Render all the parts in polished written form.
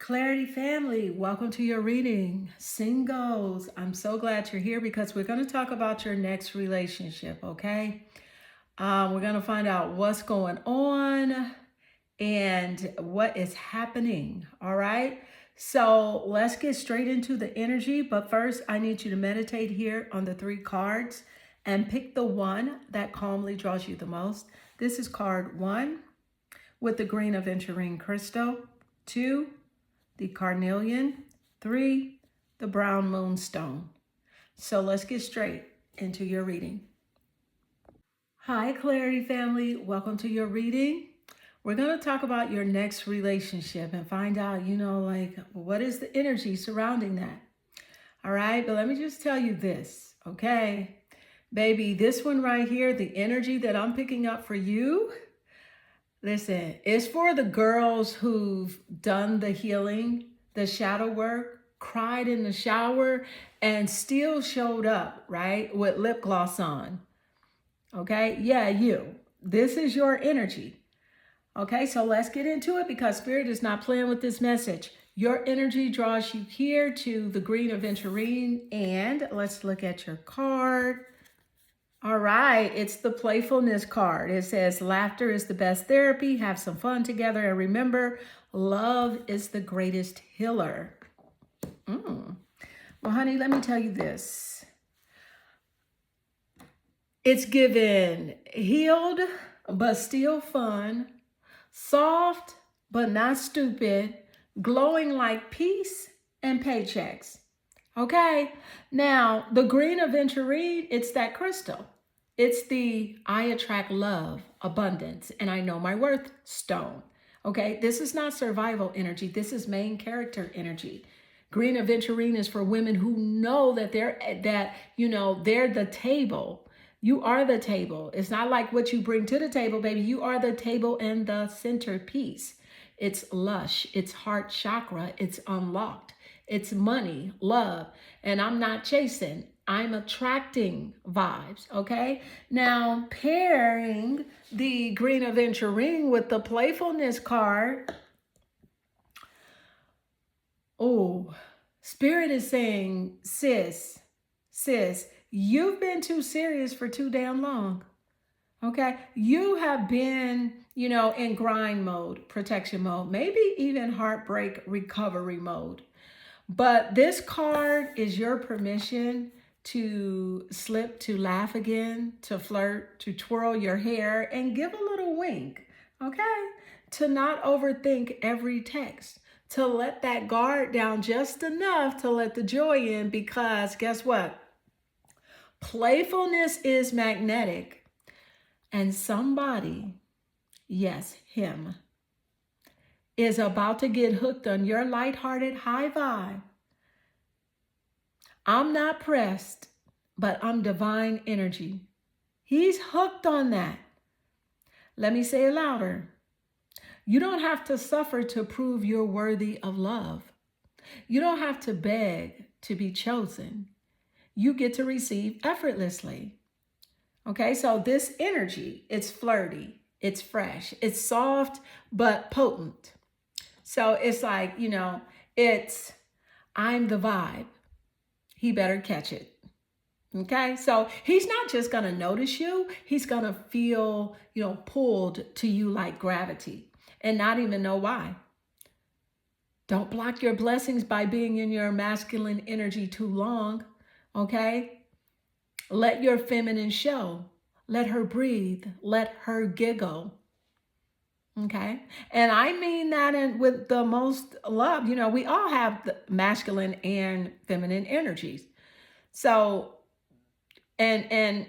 Clarity family, welcome to your reading. Singles, I'm so glad you're here because we're going to talk about your next relationship, okay? We're going to find out what's going on and what is happening, all right? So let's get straight into the energy. But first, I need you to meditate here on the three cards and pick the one that calmly draws you the most. This is card 1 with the green aventurine crystal, 2, the carnelian, 3, the brown moonstone. So let's get straight into your reading. Hi, Clarity family. Welcome to your reading. We're going to talk about your next relationship and find out, what is the energy surrounding that? All right, but let me just tell you this, okay? Baby, this one right here, the energy that I'm picking up for you, listen, it's for the girls who've done the healing, the shadow work, cried in the shower, and still showed up, right? With lip gloss on. Okay? Yeah, you. This is your energy. Okay, so let's get into it because Spirit is not playing with this message. Your energy draws you here to the green aventurine, and let's look at your card. All right, it's the playfulness card. It says, laughter is the best therapy. Have some fun together. And remember, love is the greatest healer. Well, honey, let me tell you this. It's given healed, but still fun. Soft, but not stupid. Glowing like peace and paychecks. Okay, now the green aventurine, it's that crystal. It's the I attract love, abundance, and I know my worth stone. Okay, this is not survival energy. This is main character energy. Green aventurine is for women who know that they're the table. You are the table. It's not like what you bring to the table, baby. You are the table and the centerpiece. It's lush. It's heart chakra. It's unlocked. It's money, love, and I'm not chasing. I'm attracting vibes, okay? Now, pairing the green aventurine with the playfulness card, oh, Spirit is saying, sis, you've been too serious for too damn long, okay? You have been, in grind mode, protection mode, maybe even heartbreak recovery mode. But this card is your permission to slip, to laugh again, to flirt, to twirl your hair and give a little wink, okay? To not overthink every text, to let that guard down just enough to let the joy in, because guess what? Playfulness is magnetic, and somebody, yes, him, is about to get hooked on your lighthearted high vibe. I'm not pressed, but I'm divine energy. He's hooked on that. Let me say it louder. You don't have to suffer to prove you're worthy of love. You don't have to beg to be chosen. You get to receive effortlessly. Okay, so this energy, it's flirty, it's fresh, it's soft, but potent. So it's like, it's I'm the vibe. He better catch it. Okay, so he's not just going to notice you. He's going to feel, pulled to you like gravity and not even know why. Don't block your blessings by being in your masculine energy too long. Okay, let your feminine show. Let her breathe. Let her giggle. Okay, and I mean that with the most love. We all have the masculine and feminine energies. So, and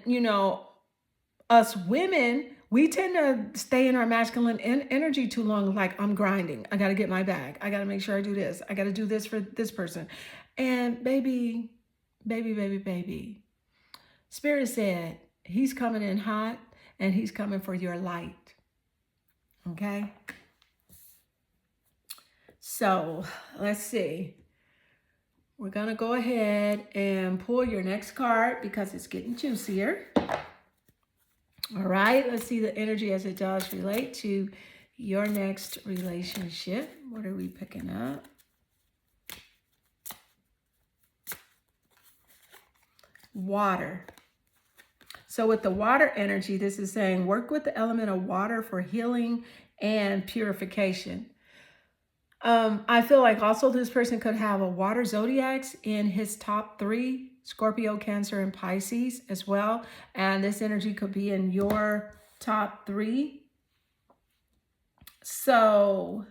us women, we tend to stay in our masculine energy too long. Like, I'm grinding. I got to get my bag. I got to make sure I do this. I got to do this for this person. And baby, Spirit said he's coming in hot and he's coming for your light. Okay. So let's see. We're going to go ahead and pull your next card because it's getting juicier. All right, let's see the energy as it does relate to your next relationship. What are we picking up? water. So with the water energy, this is saying work with the element of water for healing and purification. I feel like also this person could have a water zodiacs in his top 3, Scorpio, Cancer, and Pisces as well. And this energy could be in your top 3. So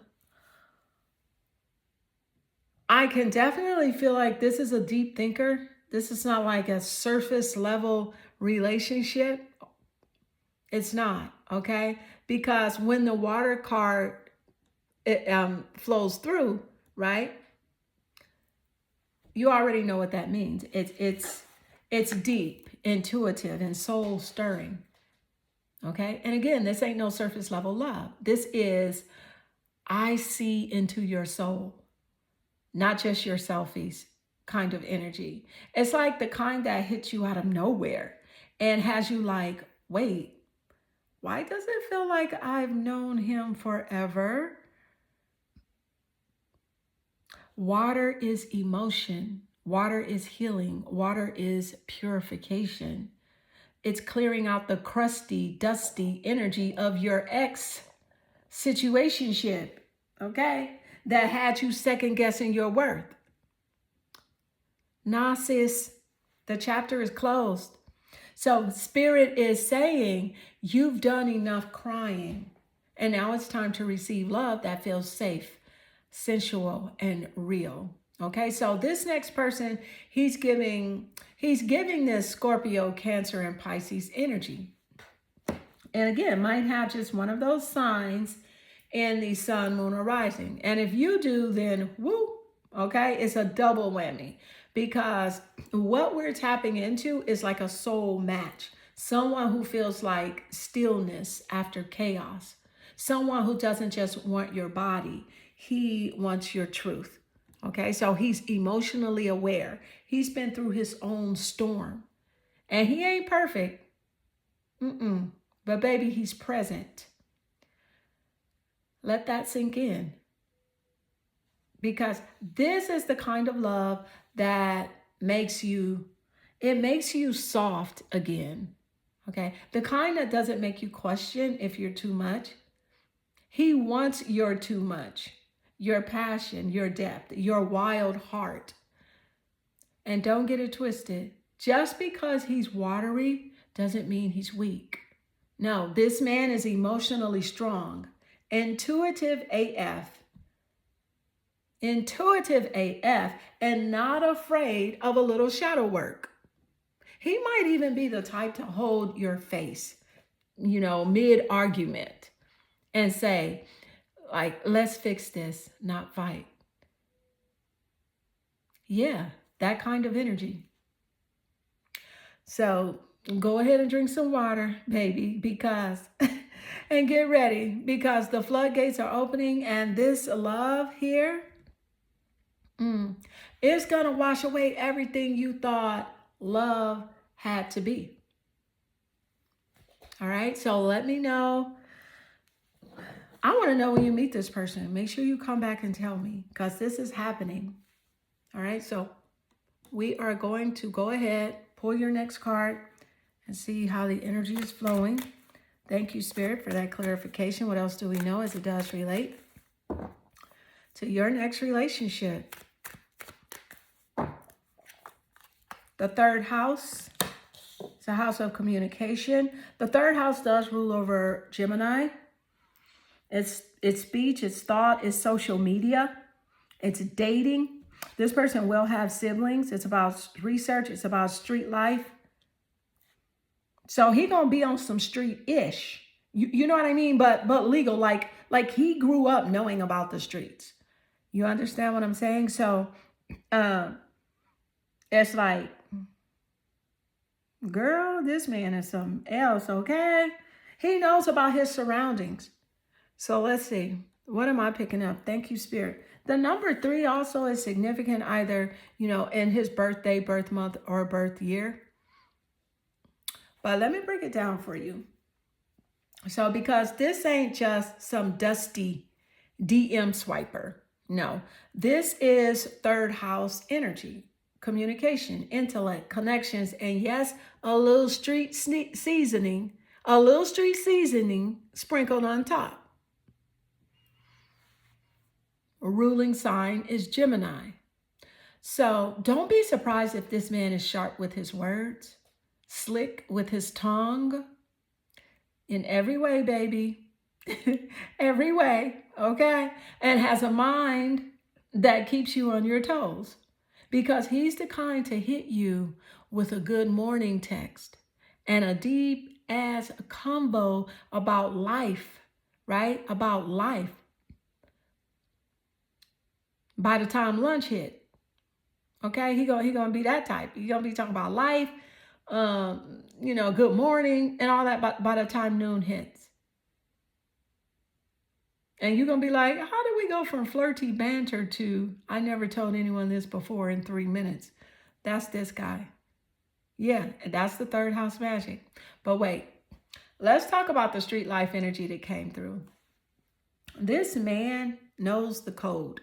I can definitely feel like this is a deep thinker. This is not like a surface level relationship. It's not, okay? Because when the water card flows through, right? You already know what that means. It's deep, intuitive, and soul stirring. Okay? And again, this ain't no surface level love. This is, I see into your soul, not just your selfies kind of energy. It's like the kind that hits you out of nowhere and has you like, wait, why does it feel like I've known him forever? Water is emotion. Water is healing. Water is purification. It's clearing out the crusty, dusty energy of your ex situationship, okay? That had you second guessing your worth. Nah, sis, the chapter is closed. So Spirit is saying you've done enough crying, and now it's time to receive love that feels safe, sensual, and real. Okay, so this next person, he's giving this Scorpio, Cancer, and Pisces energy. And again, might have just one of those signs in the sun, moon, or rising. And if you do, then woo, okay, it's a double whammy. Because what we're tapping into is like a soul match. Someone who feels like stillness after chaos. Someone who doesn't just want your body. He wants your truth. Okay, so he's emotionally aware. He's been through his own storm. And he ain't perfect. But baby, he's present. Let that sink in. Because this is the kind of love that makes you soft again. Okay, the kind that doesn't make you question if you're too much. He wants your too much, your passion, your depth, your wild heart. And don't get it twisted. Just because he's watery doesn't mean he's weak. No, this man is emotionally strong, intuitive AF. Intuitive AF, and not afraid of a little shadow work. He might even be the type to hold your face, mid-argument and say, like, let's fix this, not fight. Yeah, that kind of energy. So go ahead and drink some water, baby, because, and get ready, because the floodgates are opening, and this love here, it's going to wash away everything you thought love had to be. All right. So let me know. I want to know when you meet this person. Make sure you come back and tell me, because this is happening. All right. So we are going to go ahead, pull your next card, and see how the energy is flowing. Thank you, Spirit, for that clarification. What else do we know as it does relate to your next relationship? The third house, it's a house of communication. The third house does rule over Gemini. It's speech, it's thought, it's social media, it's dating. This person will have siblings. It's about research. It's about street life. So he gonna be on some street-ish. You know what I mean? But legal, like he grew up knowing about the streets. You understand what I'm saying? So it's like, girl, this man is something else, okay? He knows about his surroundings. So let's see. What am I picking up? Thank you, Spirit. The number 3 also is significant, either, in his birthday, birth month, or birth year. But let me break it down for you. So because this ain't just some dusty DM swiper. No, this is third house energy. communication, intellect, connections, and yes, a little street seasoning, a little street seasoning sprinkled on top. A ruling sign is Gemini. So don't be surprised if this man is sharp with his words, slick with his tongue, in every way, baby. Every way, okay? And has a mind that keeps you on your toes, because he's the kind to hit you with a good morning text and a deep ass combo about life, right? About life. By the time lunch hit, okay? He gonna be that type. He gonna be talking about life, good morning and all that by the time noon hits. And you're going to be like, how did we go from flirty banter to, I never told anyone this before, in 3 minutes? That's this guy. Yeah, that's the third house magic. But wait, let's talk about the street life energy that came through. This man knows the code.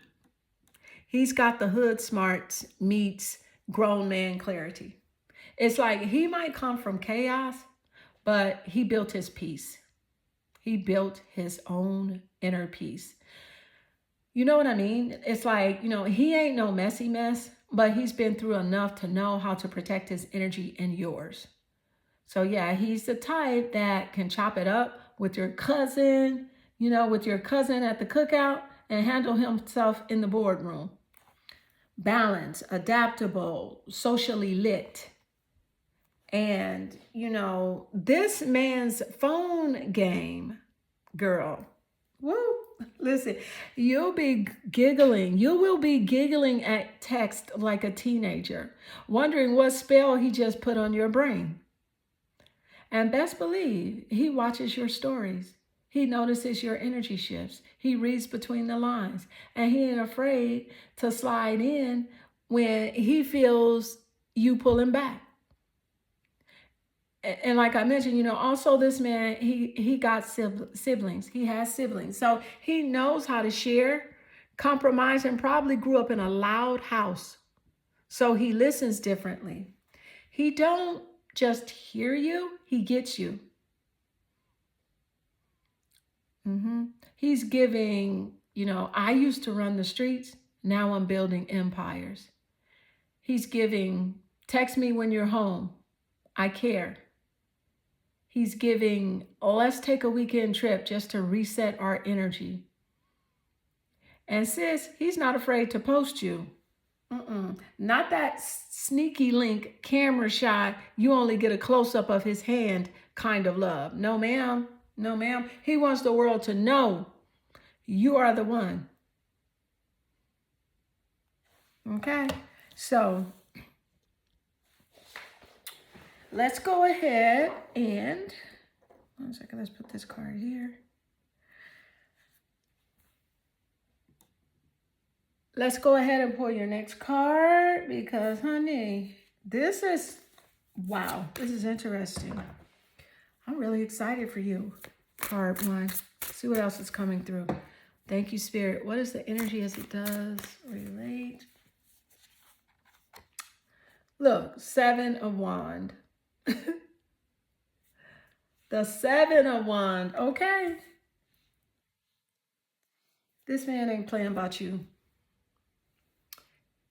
He's got the hood smarts meets grown man clarity. It's like he might come from chaos, but he built his peace. He built his own inner peace. You know what I mean? It's like, he ain't no messy mess, but he's been through enough to know how to protect his energy and yours. So yeah, he's the type that can chop it up with your cousin, at the cookout, and handle himself in the boardroom. Balanced, adaptable, socially lit. And, this man's phone game, girl, woo, listen, you will be giggling at text like a teenager, wondering what spell he just put on your brain. And best believe, he watches your stories. He notices your energy shifts. He reads between the lines, and he ain't afraid to slide in when he feels you pulling back. And like I mentioned, also this man, he got siblings. He has siblings. So he knows how to share, compromise, and probably grew up in a loud house. So he listens differently. He don't just hear you, he gets you. He's giving, I used to run the streets. Now I'm building empires. He's giving, text me when you're home. I care. He's giving, let's take a weekend trip just to reset our energy. And sis, he's not afraid to post you. Not that sneaky link camera shot, you only get a close-up of his hand kind of love. No, ma'am. No, ma'am. He wants the world to know you are the one. Okay, so let's go ahead and, 1 second, let's put this card here. Let's go ahead and pull your next card because, honey, this is, wow, this is interesting. I'm really excited for you, card 1. See what else is coming through. Thank you, Spirit. What is the energy as it does relate? Look, 7 of Wands. The 7 of Wands, okay? This man ain't playing about you.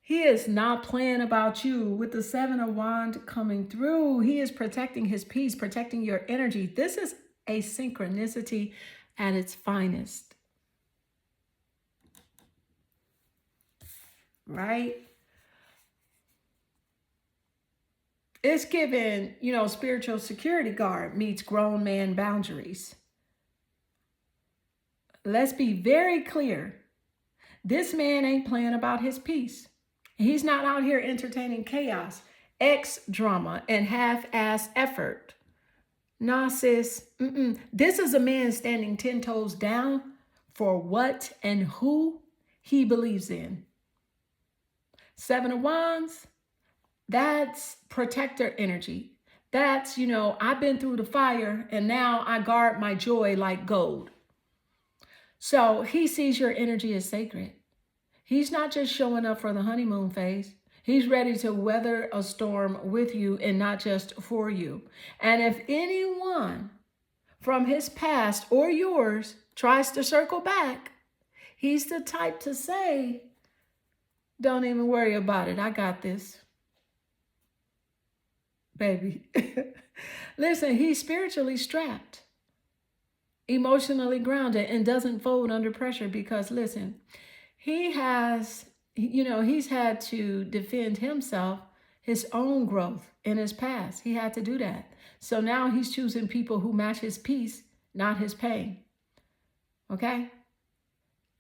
He is not playing about you with the 7 of Wands coming through. He is protecting his peace, protecting your energy. This is a synchronicity at its finest. Right? It's given, spiritual security guard meets grown man boundaries. Let's be very clear. This man ain't playing about his peace. He's not out here entertaining chaos, drama, and half-ass effort. Nah, sis. This is a man standing 10 toes down for what and who he believes in. 7 of Wands, that's protector energy. That's, I've been through the fire and now I guard my joy like gold. So he sees your energy as sacred. He's not just showing up for the honeymoon phase. He's ready to weather a storm with you and not just for you. And if anyone from his past or yours tries to circle back, he's the type to say, don't even worry about it. I got this, baby. Listen, he's spiritually strapped, emotionally grounded, and doesn't fold under pressure because, listen, he's had to defend himself, his own growth in his past. He had to do that. So now he's choosing people who match his peace, not his pain. Okay?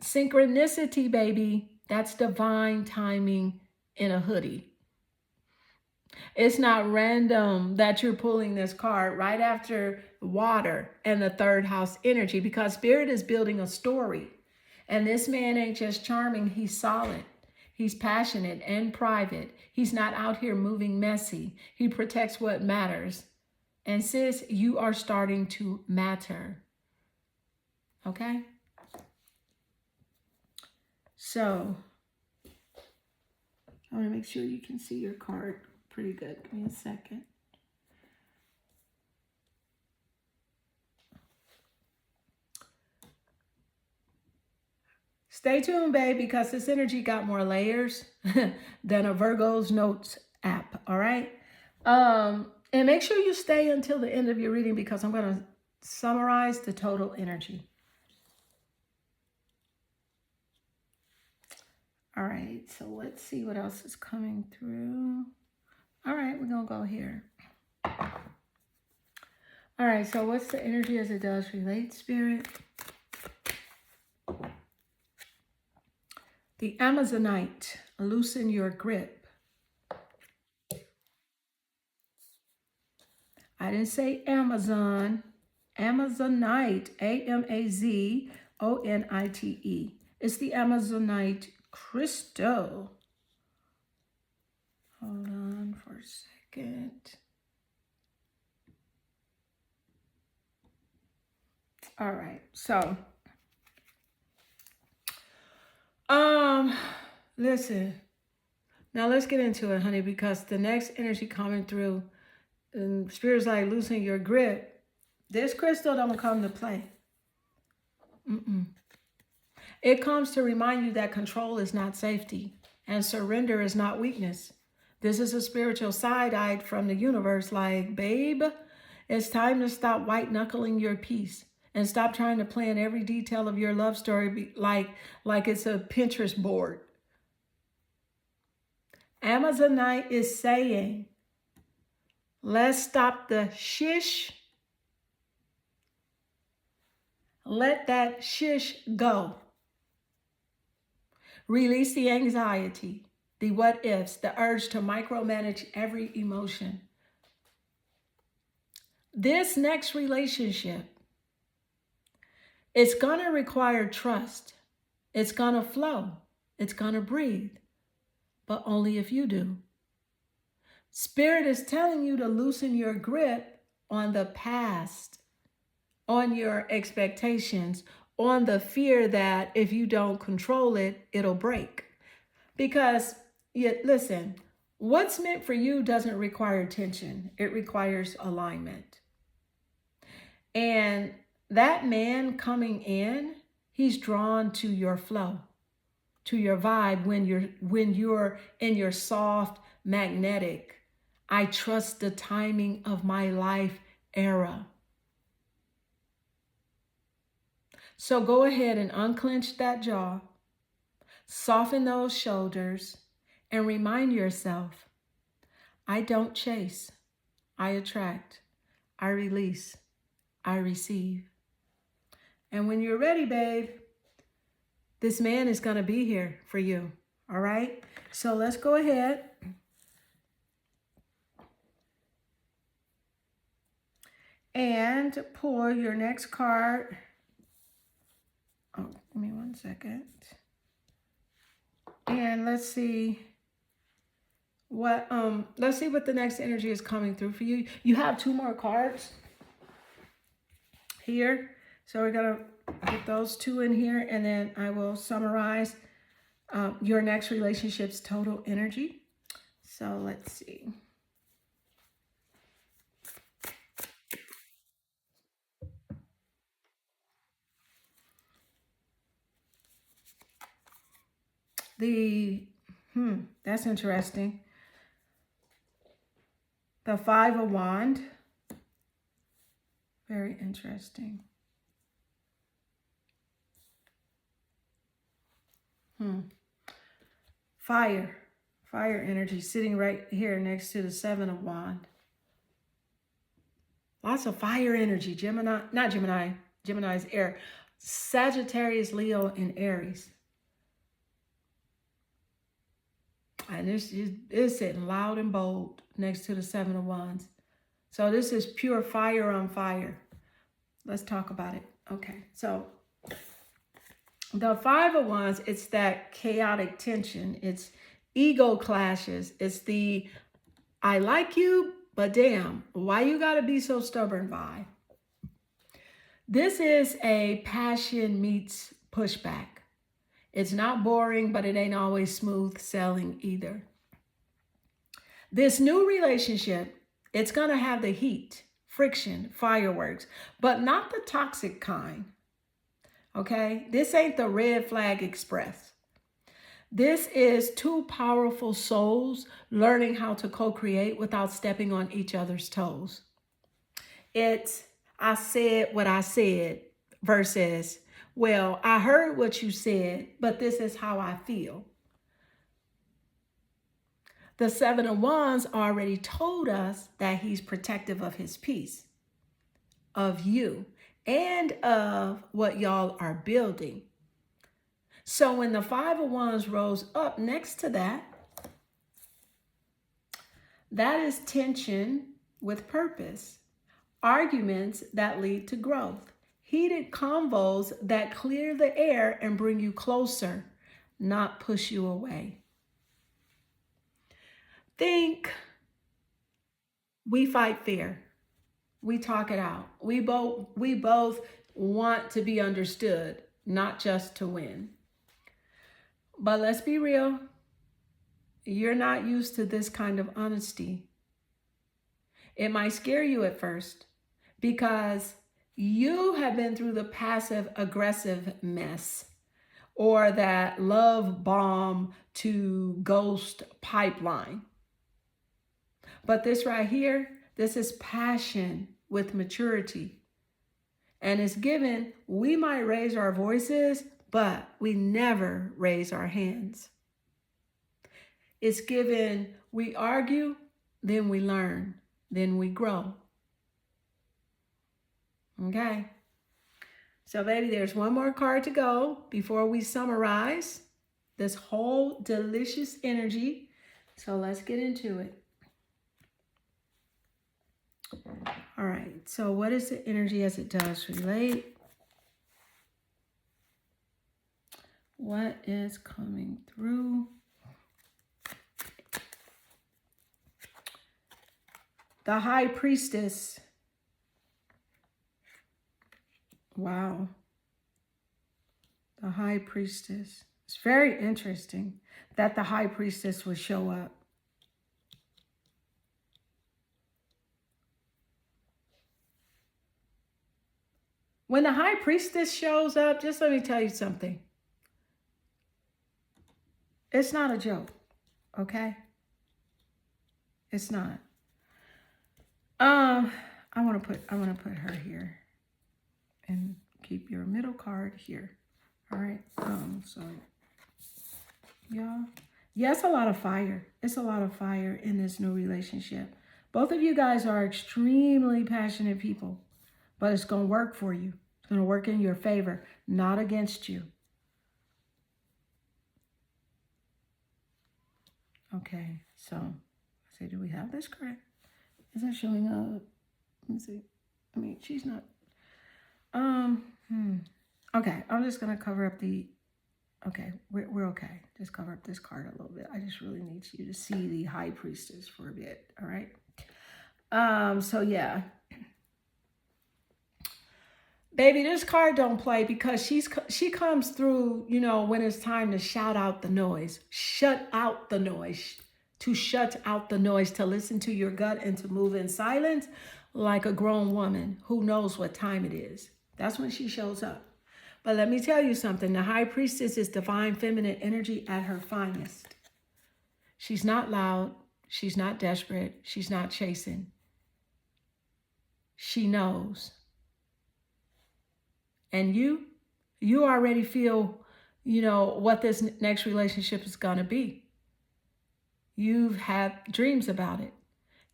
Synchronicity, baby. That's divine timing in a hoodie. It's not random that you're pulling this card right after water and the third house energy, because Spirit is building a story. And this man ain't just charming, he's solid. He's passionate and private. He's not out here moving messy. He protects what matters. And sis, you are starting to matter. Okay? So, I want to make sure you can see your card pretty good. Give me a second. Stay tuned, babe, because this energy got more layers than a Virgo's Notes app, all right? And make sure you stay until the end of your reading because I'm going to summarize the total energy. All right, so let's see what else is coming through. All right, we're going to go here. All right, so what's the energy as it does relate, Spirit? The Amazonite, loosen your grip. I didn't say Amazon. Amazonite, Amazonite. It's the Amazonite crystal. Hold on for a second. All right, so listen. Now let's get into it, honey, because the next energy coming through, and Spirit's like loosen your grip. This crystal don't come to play. It comes to remind you that control is not safety and surrender is not weakness. This is a spiritual side-eye from the universe like, babe, it's time to stop white-knuckling your peace and stop trying to plan every detail of your love story like it's a Pinterest board. Amazonite is saying, let's stop the shish. Let that shish go. Release the anxiety, the what ifs, the urge to micromanage every emotion. This next relationship, it's going to require trust. It's going to flow. It's going to breathe. But only if you do. Spirit is telling you to loosen your grip on the past, on your expectations, on the fear that if you don't control it, it'll break. Because, listen, what's meant for you doesn't require attention. It requires alignment. And that man coming in, he's drawn to your flow, to your vibe when you're in your soft, magnetic, I trust the timing of my life era. So go ahead and unclench that jaw, soften those shoulders, and remind yourself, I don't chase, I attract, I release, I receive. And when you're ready, babe, this man is going to be here for you. All right? So let's go ahead. And pull your next card. Oh, give me 1 second. And let's see what the next energy is coming through for you. You have 2 more cards here. So we're going to get those 2 in here, and then I will summarize your next relationship's total energy. So let's see. That's interesting. The Five of Wands. Very interesting. Fire. Fire energy sitting right here next to the Seven of Wands. Lots of fire energy. Gemini, not Gemini. Gemini is air. Sagittarius, Leo, and Aries. And this is sitting loud and bold next to the Seven of Wands. So this is pure fire on fire. Let's talk about it. Okay, so the Five of Wands, it's that chaotic tension. It's ego clashes. It's the I like you, but damn, why you gotta be so stubborn vibe. This is a passion meets pushback. It's not boring, but it ain't always smooth sailing either. This new relationship, it's going to have the heat, friction, fireworks, but not the toxic kind. Okay? This ain't the red flag express. This is two powerful souls learning how to co-create without stepping on each other's toes. It's I said what I said versus, well, I heard what you said, but this is how I feel. The Seven of Wands already told us that he's protective of his peace, of you, and of what y'all are building. So when the Five of Wands rose up next to that, that is tension with purpose, arguments that lead to growth, heated convos that clear the air and bring you closer, not push you away. Think we fight fair. We talk it out. We both want to be understood, not just to win. But let's be real. You're not used to this kind of honesty. It might scare you at first because you have been through the passive aggressive mess or that love bomb to ghost pipeline. But this right here, this is passion with maturity. And it's given, we might raise our voices, but we never raise our hands. It's given, we argue, then we learn, then we grow. Okay. So baby, there's one more card to go before we summarize this whole delicious energy. So let's get into it. All right. So what is the energy as it does relate? What is coming through? The High Priestess. Wow. The High Priestess. It's very interesting that the High Priestess would show up. When the High Priestess shows up, just let me tell you something. It's not a joke, okay? It's not. I want to put her here and keep your middle card here. All right. So yeah. Yes, a lot of fire. It's a lot of fire in this new relationship. Both of you guys are extremely passionate people, but it's going to work for you. It's going to work in your favor, not against you. Okay, so I say, do we have this correct? Is that showing up? Let me see. I mean, she's not. Okay, I'm just gonna cover up the. Okay, we're okay. Just cover up this card a little bit. I just really need you to see the High Priestess for a bit. All right. So yeah. Baby, this card don't play because she comes through, you know, when it's time to shout out the noise. Shut out the noise. to shut out the noise, to listen to your gut, and to move in silence like a grown woman who knows what time it is. That's when she shows up. But let me tell you something. The high priestess is divine feminine energy at her finest. She's not loud. She's not desperate. She's not chasing. She knows. And you already feel, what this next relationship is going to be. You've had dreams about it.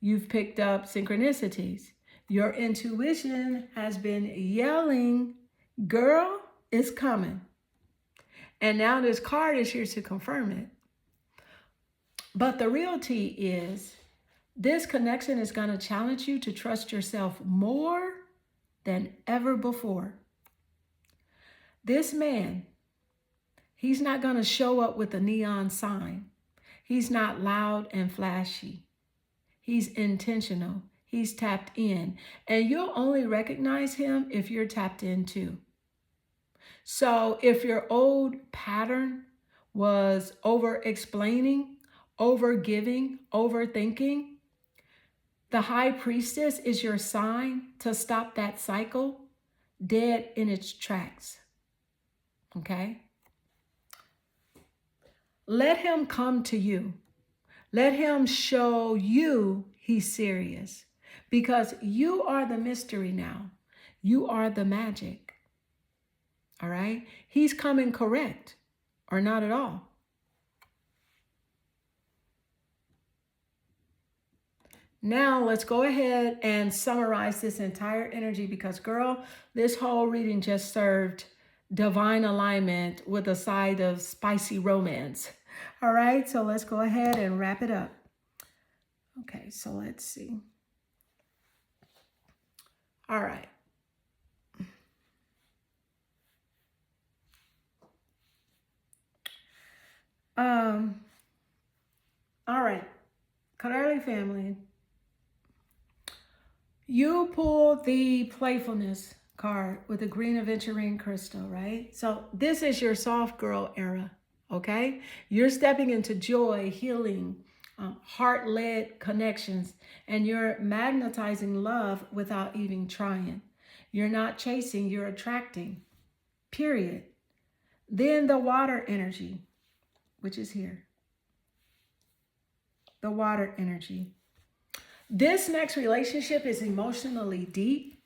You've picked up synchronicities. Your intuition has been yelling, girl, it's coming. And now this card is here to confirm it. But the real tea is this connection is going to challenge you to trust yourself more than ever before. This man, he's not going to show up with a neon sign. He's not loud and flashy. He's intentional. He's tapped in. And you'll only recognize him if you're tapped in too. So if your old pattern was over-explaining, over-giving, overthinking, the high priestess is your sign to stop that cycle dead in its tracks. Okay? Let him come to you. Let him show you he's serious, because you are the mystery now. You are the magic. All right? He's coming correct or not at all. Now let's go ahead and summarize this entire energy, because girl, this whole reading just served divine alignment with a side of spicy romance. All right, so let's go ahead and wrap it up. Okay, so let's see. All right. All right, Carelli family. You pull the playfulness card with the green aventurine crystal, right? So this is your soft girl era, okay? You're stepping into joy, healing, heart-led connections, and you're magnetizing love without even trying. You're not chasing, you're attracting, period. Then the water energy, which is here. The water energy. This next relationship is emotionally deep,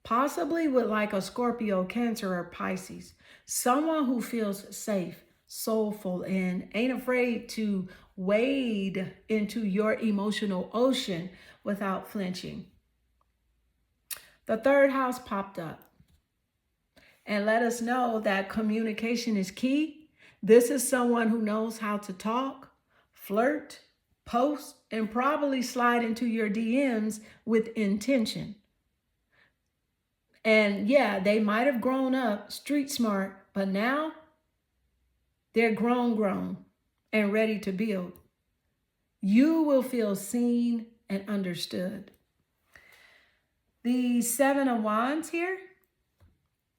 possibly with like a Scorpio, Cancer, or Pisces. Someone who feels safe, soulful, and ain't afraid to wade into your emotional ocean without flinching. The third house popped up and let us know that communication is key. This is someone who knows how to talk, flirt, post, and probably slide into your DMs with intention. And yeah, they might have grown up street smart, but now they're grown and ready to build. You will feel seen and understood. The 7 of Wands here,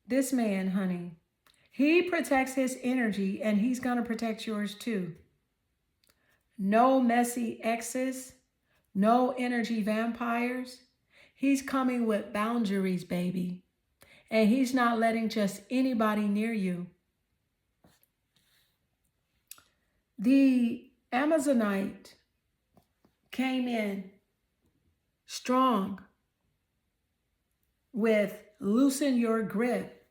this man, honey, he protects his energy and he's going to protect yours too. No messy exes, no energy vampires. He's coming with boundaries, baby. And he's not letting just anybody near you. The Amazonite came in strong with loosen your grip.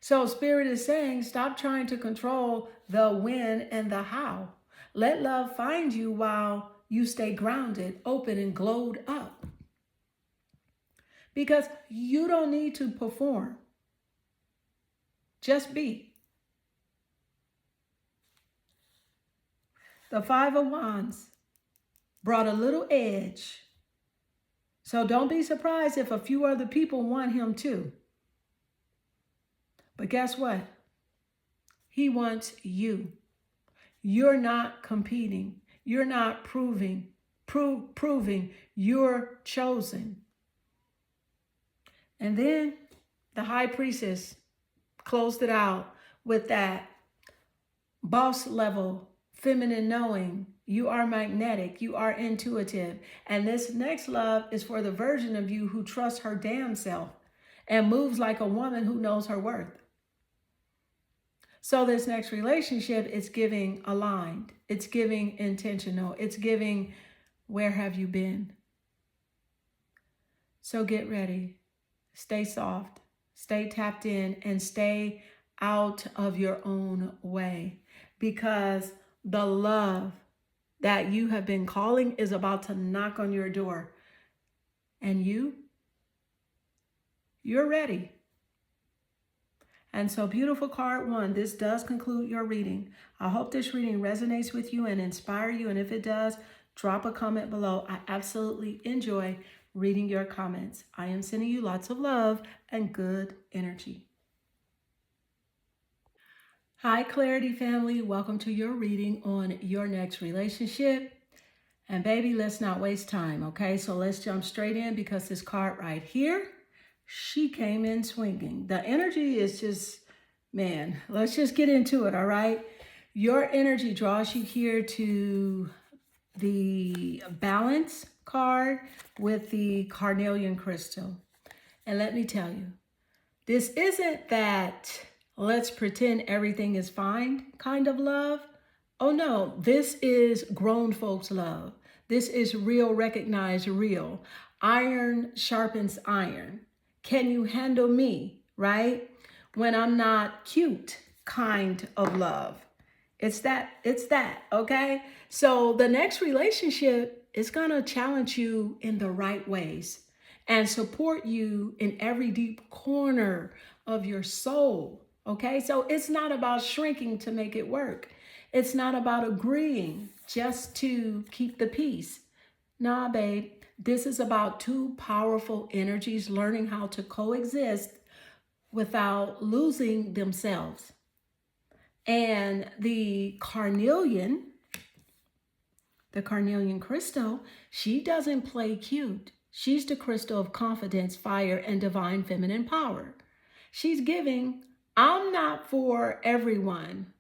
So Spirit is saying, stop trying to control the when and the how. Let love find you while you stay grounded, open, and glowed up. Because you don't need to perform. Just be. The 5 of Wands brought a little edge. So don't be surprised if a few other people want him too. But guess what? He wants you. You're not competing. You're not proving you're chosen. And then the high priestess closed it out with that boss level feminine knowing. You are magnetic. You are intuitive. And this next love is for the version of you who trusts her damn self and moves like a woman who knows her worth. So this next relationship is giving aligned. It's giving intentional. It's giving, where have you been? So get ready. Stay soft. Stay tapped in and stay out of your own way, because the love that you have been calling is about to knock on your door. And you're ready. And so, beautiful card one, this does conclude your reading. I hope this reading resonates with you and inspire you. And if it does, drop a comment below. I absolutely enjoy reading your comments. I am sending you lots of love and good energy. Hi, Clarity family. Welcome to your reading on your next relationship. And baby, let's not waste time, okay? So let's jump straight in, because this card right here, she came in swinging. The energy is just, man, let's just get into it, all right? Your energy draws you here to the balance card with the carnelian crystal. And let me tell you, this isn't that let's pretend everything is fine kind of love. Oh no, this is grown folks love. This is real, recognized real. Iron sharpens iron. Can you handle me, right? When I'm not cute kind of love. It's that, okay? So the next relationship is gonna challenge you in the right ways and support you in every deep corner of your soul. Okay, so it's not about shrinking to make it work. It's not about agreeing just to keep the peace. Nah, babe, this is about two powerful energies learning how to coexist without losing themselves. And the carnelian crystal, she doesn't play cute. She's the crystal of confidence, fire, and divine feminine power. She's giving, I'm not for everyone.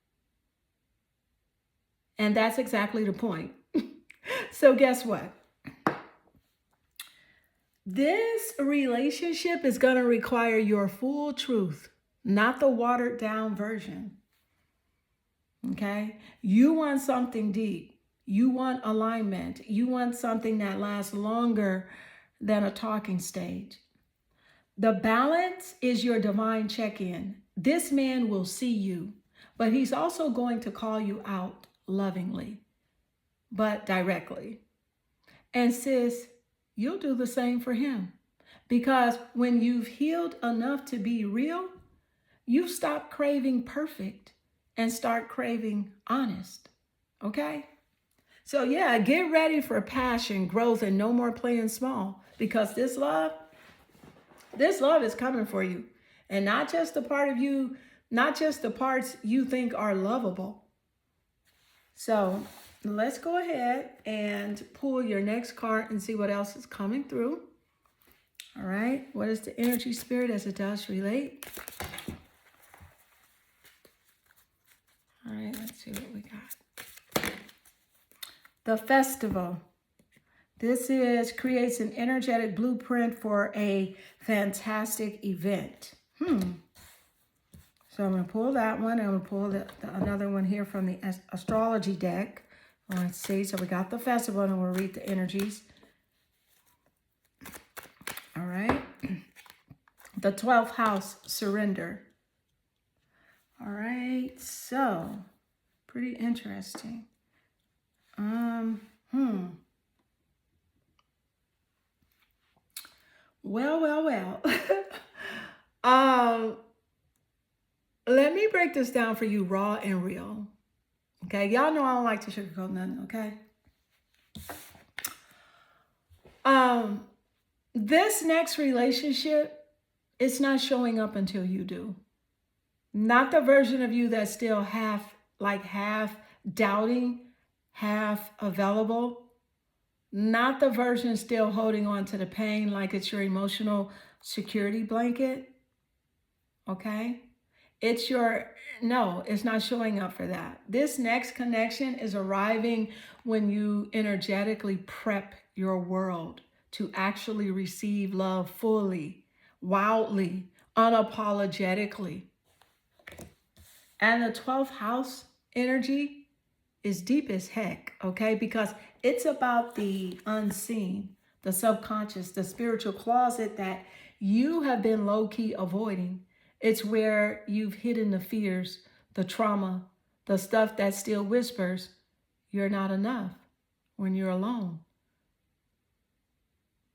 And that's exactly the point. So guess what? This relationship is going to require your full truth, not the watered down version. Okay? You want something deep. You want alignment. You want something that lasts longer than a talking stage. The balance is your divine check-in. This man will see you, but he's also going to call you out lovingly, but directly. And sis, you'll do the same for him. Because when you've healed enough to be real, you stop craving perfect and start craving honest. Okay? So yeah, get ready for passion, growth, and no more playing small, because this love is coming for you. And not just the part of you, not just the parts you think are lovable. So let's go ahead and pull your next card and see what else is coming through. All right. What is the energy spirit as it does relate? All right. Let's see what we got. The festival. This creates an energetic blueprint for a fantastic event. So I'm going to pull that one. I'm going to pull another one here from the astrology deck. Let's see. So we got the festival, and we'll read the energies. All right. The 12th house, surrender. All right. So pretty interesting. Well. Let me break this down for you raw and real. Okay, y'all know I don't like to sugarcoat nothing, okay? This next relationship, it's not showing up until you do. Not the version of you that's still half doubting, half available. Not the version still holding on to the pain like it's your emotional security blanket. Okay? It's your, no, it's not showing up for that. This next connection is arriving when you energetically prep your world to actually receive love fully, wildly, unapologetically. And the 12th house energy is deep as heck, okay? Because it's about the unseen, the subconscious, the spiritual closet that you have been low-key avoiding. It's where you've hidden the fears, the trauma, the stuff that still whispers, you're not enough when you're alone.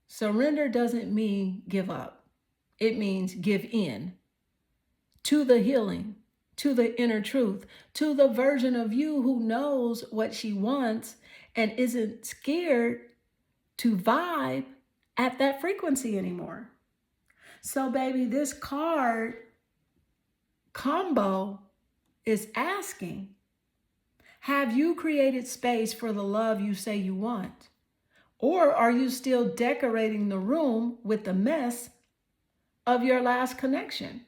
Surrender doesn't mean give up. It means give in to the healing, to the inner truth, to the version of you who knows what she wants and isn't scared to vibe at that frequency anymore. So, baby, this card combo is asking, have you created space for the love you say you want? Or are you still decorating the room with the mess of your last connection?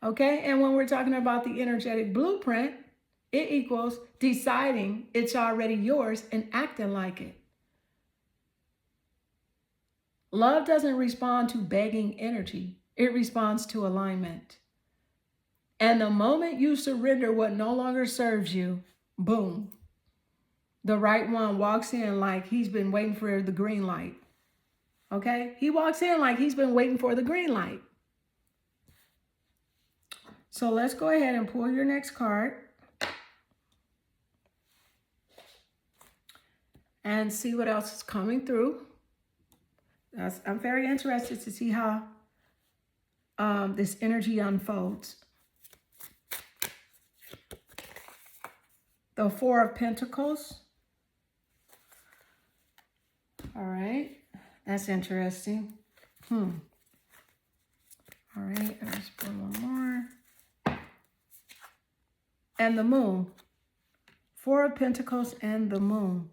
Okay, and when we're talking about the energetic blueprint, it equals deciding it's already yours and acting like it. Love doesn't respond to begging energy. It responds to alignment. And the moment you surrender what no longer serves you, boom, the right one walks in like he's been waiting for the green light. Okay? He walks in like he's been waiting for the green light. So let's go ahead and pull your next card and see what else is coming through. I'm very interested to see how this energy unfolds. The Four of Pentacles. All right, that's interesting. All right, let's put one more. And the Moon. Four of Pentacles and the Moon.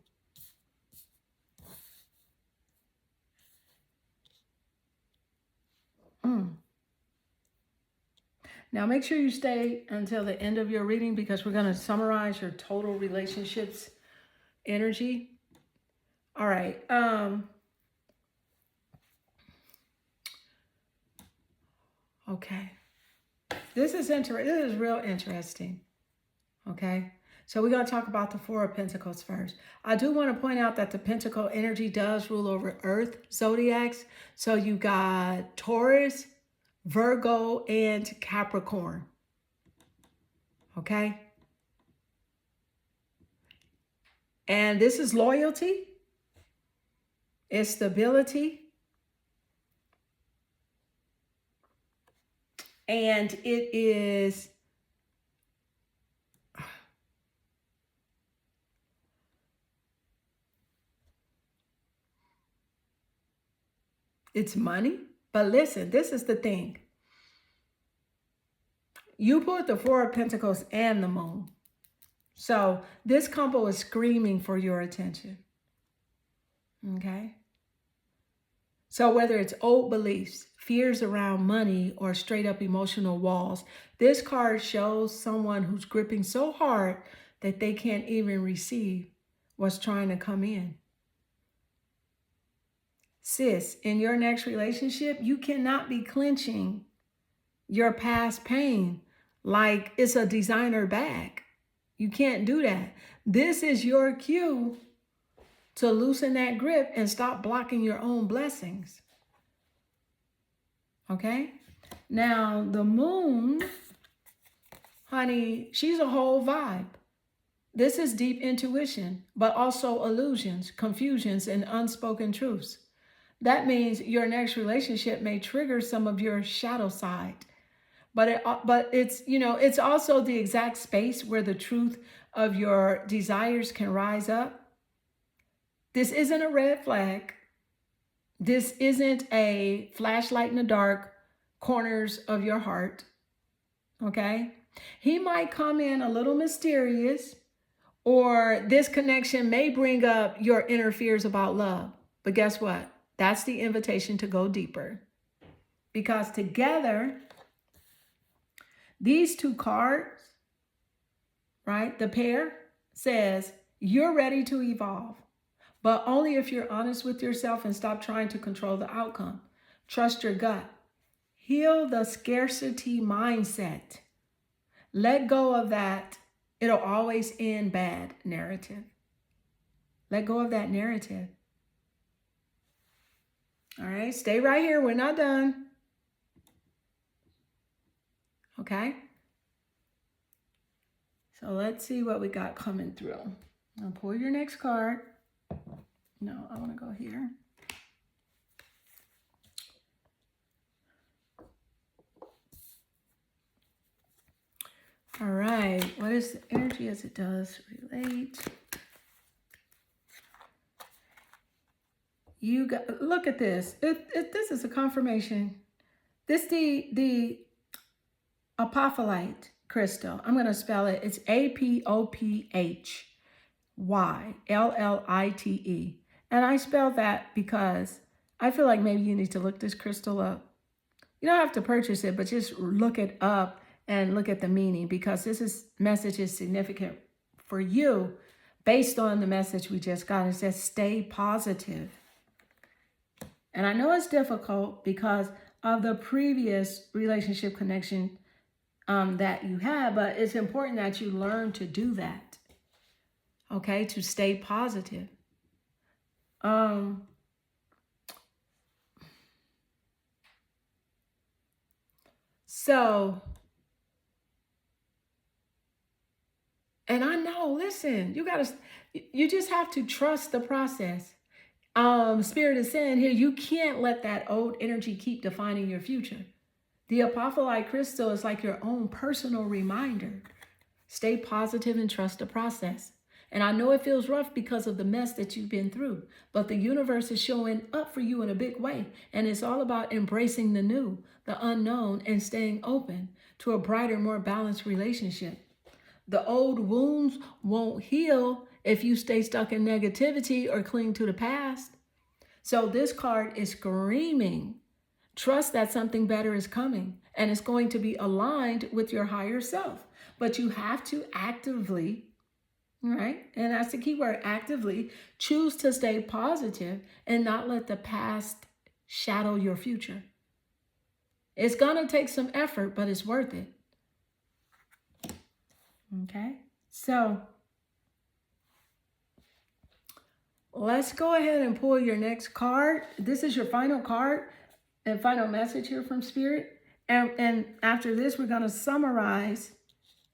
Now make sure you stay until the end of your reading because we're going to summarize your total relationships energy. All right. Okay. This is real interesting. Okay. So we're going to talk about the Four of Pentacles first. I do want to point out that the Pentacle energy does rule over Earth zodiacs. So you got Taurus, Virgo, and Capricorn. Okay. And this is loyalty. It's stability. And it is it's money. But listen, this is the thing. You put the Four of Pentacles and the Moon. So this combo is screaming for your attention. Okay. So whether it's old beliefs, fears around money, or straight up emotional walls, this card shows someone who's gripping so hard that they can't even receive what's trying to come in. Sis, in your next relationship, you cannot be clenching your past pain like it's a designer bag. You can't do that. This is your cue to loosen that grip and stop blocking your own blessings. Okay? Now, the Moon, honey, she's a whole vibe. This is deep intuition, but also illusions, confusions, and unspoken truths. That means your next relationship may trigger some of your shadow side. But it's, you know, it's also the exact space where the truth of your desires can rise up. This isn't a red flag. This isn't a flashlight in the dark corners of your heart. Okay? He might come in a little mysterious, or this connection may bring up your inner fears about love. But guess what? That's the invitation to go deeper. Because together, These two cards, right? The pair says you're ready to evolve, but only if you're honest with yourself and stop trying to control the outcome. Trust your gut. Heal the scarcity mindset. Let go of that it'll always end bad narrative. Let go of that narrative. All right, stay right here. We're not done. Okay? So let's see what we got coming through. I'll pull your next card. No, I want to go here. All right, what is the energy as it does relate? You got, look at this. This is a confirmation. This the apophyllite crystal. I'm going to spell it. It's APOPHYLLITE. And I spell that because I feel like maybe you need to look this crystal up. You don't have to purchase it, but just look it up and look at the meaning, because this message is significant for you based on the message we just got. It says stay positive. And I know it's difficult because of the previous relationship connection that you have, but it's important that you learn to do that, okay, to stay positive. So, and I know, listen, you just have to trust the process. Spirit is saying here, you can't let that old energy keep defining your future. The apophyllite crystal is like your own personal reminder. Stay positive and trust the process. And I know it feels rough because of the mess that you've been through, but the universe is showing up for you in a big way. And it's all about embracing the new, the unknown, and staying open to a brighter, more balanced relationship. The old wounds won't heal if you stay stuck in negativity or cling to the past. So this card is screaming, trust that something better is coming and it's going to be aligned with your higher self. But you have to actively, right? And that's the key word, actively choose to stay positive and not let the past shadow your future. It's going to take some effort, but it's worth it. Okay, so let's go ahead and pull your next card. This is your final card and final message here from Spirit. And after this, we're going to summarize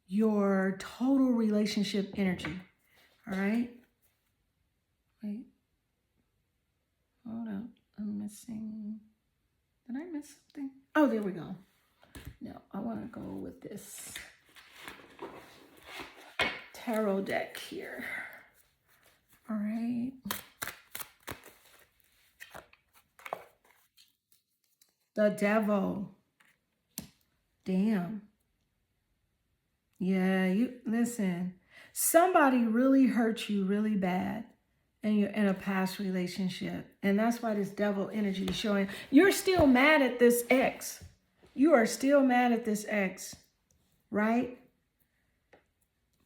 your total relationship energy. All right. Wait. Hold up. I'm missing. Did I miss something? Oh, there we go. No, I want to go with this tarot deck here. All right. The Devil. Damn. Yeah, you listen. Somebody really hurt you really bad and you're in a past relationship. And that's why this devil energy is showing. You're still mad at this ex. You are still mad at this ex, right?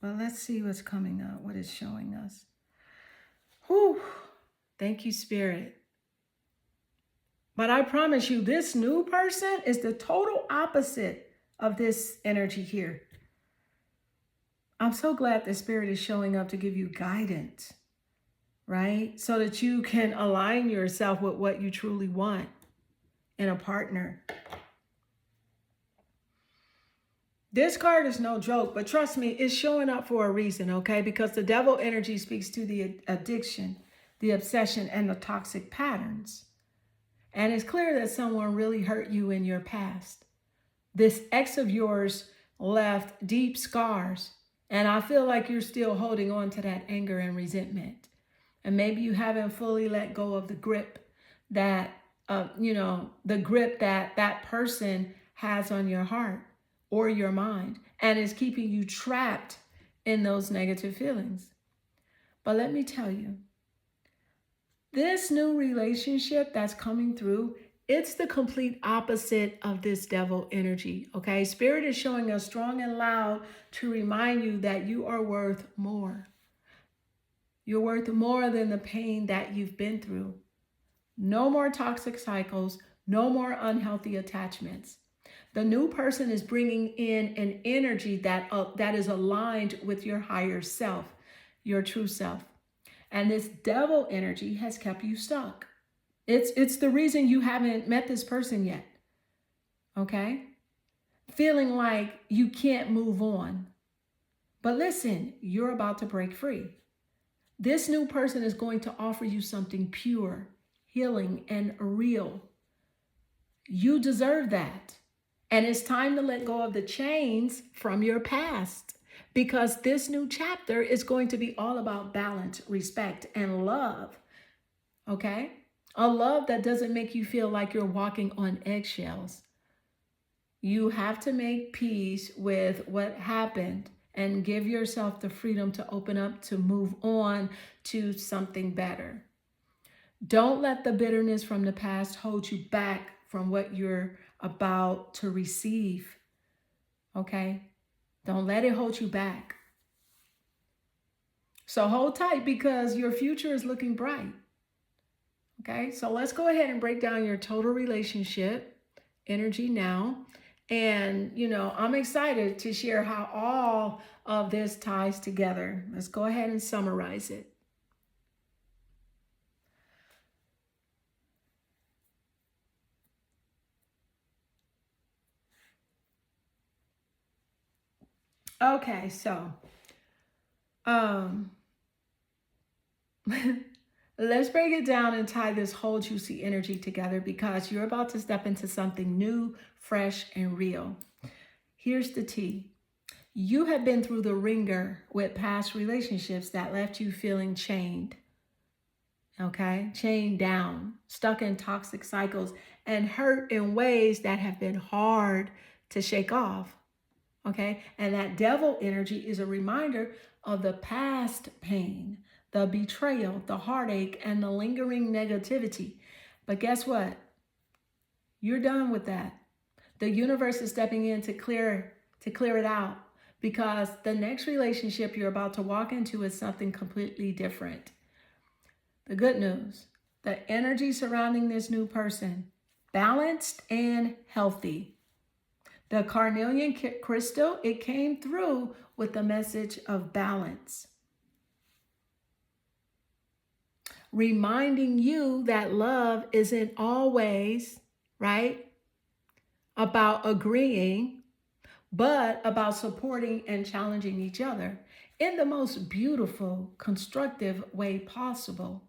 Well, let's see what's coming up, what it's showing us. Whew. Thank you, Spirit. But I promise you, this new person is the total opposite of this energy here. I'm so glad the Spirit is showing up to give you guidance, right? So that you can align yourself with what you truly want in a partner. This card is no joke, but trust me, it's showing up for a reason, okay? Because the devil energy speaks to the addiction, the obsession, and the toxic patterns. And it's clear that someone really hurt you in your past. This ex of yours left deep scars. And I feel like you're still holding on to that anger and resentment. And maybe you haven't fully let go of the grip that, the grip that person has on your heart or your mind, and is keeping you trapped in those negative feelings. But let me tell you, this new relationship that's coming through It's the complete opposite of this devil energy, okay? Spirit is showing us strong and loud to remind you that you are worth more. You're worth more than the pain that you've been through. No more toxic cycles, no more unhealthy attachments. The new person is bringing in an energy that is aligned with your higher self, your true self. And this devil energy has kept you stuck. It's the reason you haven't met this person yet. Okay? Feeling like you can't move on. But listen, you're about to break free. This new person is going to offer you something pure, healing, and real. You deserve that. And it's time to let go of the chains from your past, because this new chapter is going to be all about balance, respect, and love. Okay? A love that doesn't make you feel like you're walking on eggshells. You have to make peace with what happened and give yourself the freedom to open up, to move on to something better. Don't let the bitterness from the past hold you back from what you're about to receive. Okay? Don't let it hold you back. So hold tight, because your future is looking bright. Okay? So let's go ahead and break down your total relationship energy now. And, I'm excited to share how all of this ties together. Let's go ahead and summarize it. Okay, so let's break it down and tie this whole juicy energy together, because you're about to step into something new, fresh, and real. Here's the tea. You have been through the ringer with past relationships that left you feeling chained. Okay? Chained down, stuck in toxic cycles, and hurt in ways that have been hard to shake off. Okay? And that devil energy is a reminder of the past pain, the betrayal, the heartache, and the lingering negativity. But guess what? You're done with that. The universe is stepping in to clear it out, because the next relationship you're about to walk into is something completely different. The good news, the energy surrounding this new person, balanced and healthy. The carnelian crystal, it came through with the message of balance, reminding you that love isn't always, right, about agreeing, but about supporting and challenging each other in the most beautiful, constructive way possible.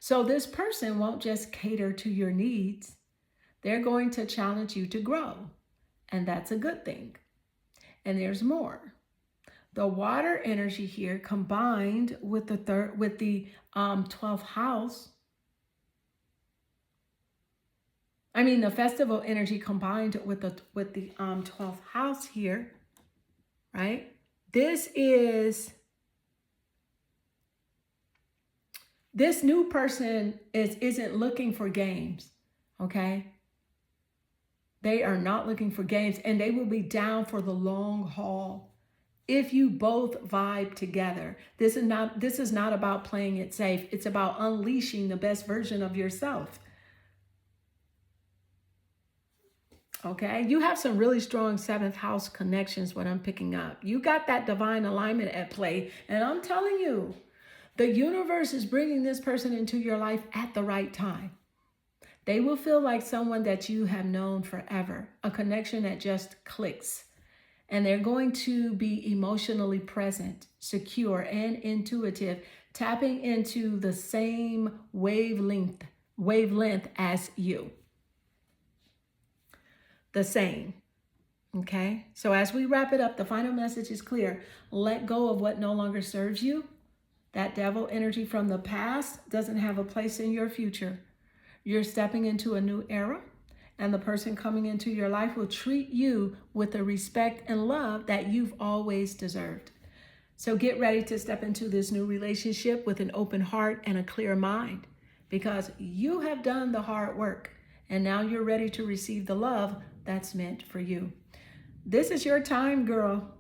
So this person won't just cater to your needs. They're going to challenge you to grow. And that's a good thing. And there's more. The water energy here combined with the 12th house. The festival energy combined with the 12th house here, right? This new person isn't looking for games, okay? They are not looking for games, and they will be down for the long haul. If you both vibe together, this is not about playing it safe. It's about unleashing the best version of yourself. Okay, you have some really strong 7th house connections, what I'm picking up. You got that divine alignment at play, and I'm telling you, the universe is bringing this person into your life at the right time. They will feel like someone that you have known forever, a connection that just clicks. And they're going to be emotionally present, secure, and intuitive, tapping into the same wavelength as you. The same. Okay? So as we wrap it up, the final message is clear. Let go of what no longer serves you. That devil energy from the past doesn't have a place in your future. You're stepping into a new era, and the person coming into your life will treat you with the respect and love that you've always deserved. So get ready to step into this new relationship with an open heart and a clear mind, because you have done the hard work, And now you're ready to receive the love that's meant for you. This is your time, girl.